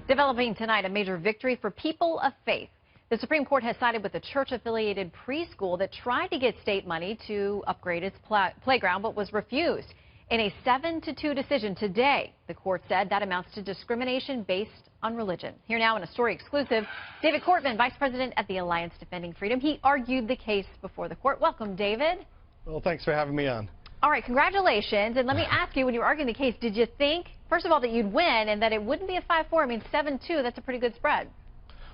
Developing tonight, a major victory for people of faith. The Supreme Court has sided with a church-affiliated preschool that tried to get state money to upgrade its playground, but was refused. In a 7-2 decision today, the court said that amounts to discrimination based on religion. Here now in a story exclusive, David Cortman, Vice President at the Alliance Defending Freedom. He argued the case before the court. Welcome, David. Well, thanks for having me on. All right, congratulations. And let me ask you, when you were arguing the case, did you think, first of all, that you'd win and that it wouldn't be a 5-4? I mean, 7-2, that's a pretty good spread.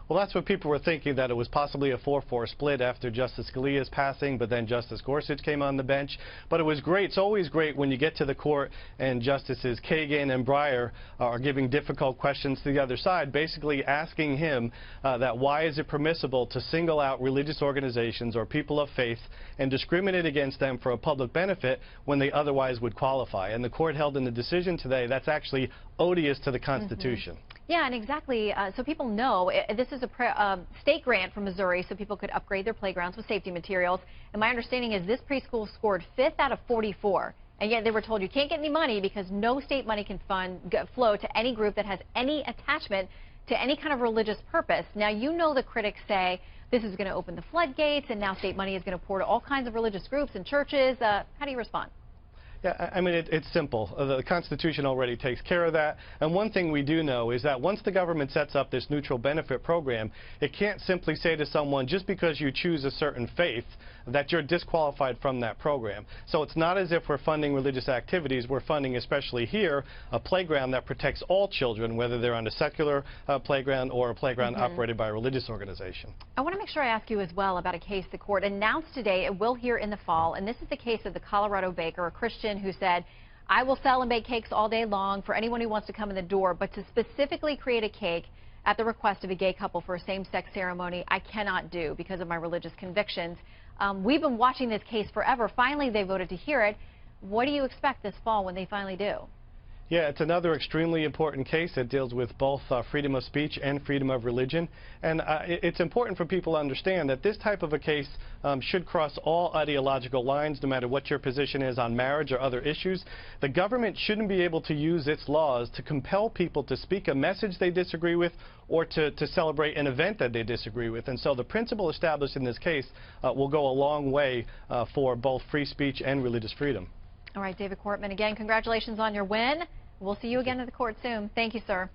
Well, that's what people were thinking, that it was possibly a 4-4 split after Justice Scalia's passing, but then Justice Gorsuch came on the bench. But it was great. It's always great when you get to the court and Justices Kagan and Breyer are giving difficult questions to the other side, basically asking him that why is it permissible to single out religious organizations or people of faith and discriminate against them for a public benefit when they otherwise would qualify. And the court held in the decision today that's actually odious to the Constitution. Yeah, and exactly. So people know this is a state grant from Missouri, so people could upgrade their playgrounds with safety materials. And my understanding is this preschool scored 5th out of 44. And yet they were told you can't get any money because no state money can flow to any group that has any attachment to any kind of religious purpose. Now, you know the critics say this is going to open the floodgates and now state money is going to pour to all kinds of religious groups and churches. How do you respond? Yeah, I mean, it's simple. The Constitution already takes care of that. And one thing we do know is that once the government sets up this neutral benefit program, it can't simply say to someone, just because you choose a certain faith, that you're disqualified from that program. So it's not as if we're funding religious activities. We're funding, especially here, a playground that protects all children, whether they're on a secular playground or a playground operated by a religious organization. I want to make sure I ask you as well about a case the court announced today it will hear in the fall. And this is the case of the Colorado baker, a Christian who said, I will sell and bake cakes all day long for anyone who wants to come in the door, but to specifically create a cake at the request of a gay couple for a same-sex ceremony, I cannot do because of my religious convictions. We've been watching this case forever. Finally, they voted to hear it. What do you expect this fall when they finally do? Yeah, it's another extremely important case that deals with both freedom of speech and freedom of religion. And it's important for people to understand that this type of a case should cross all ideological lines, no matter what your position is on marriage or other issues. The government shouldn't be able to use its laws to compel people to speak a message they disagree with or to celebrate an event that they disagree with. And so the principle established in this case will go a long way for both free speech and religious freedom. All right, David Cortman, again, congratulations on your win. We'll see you again at the court soon. Thank you, sir.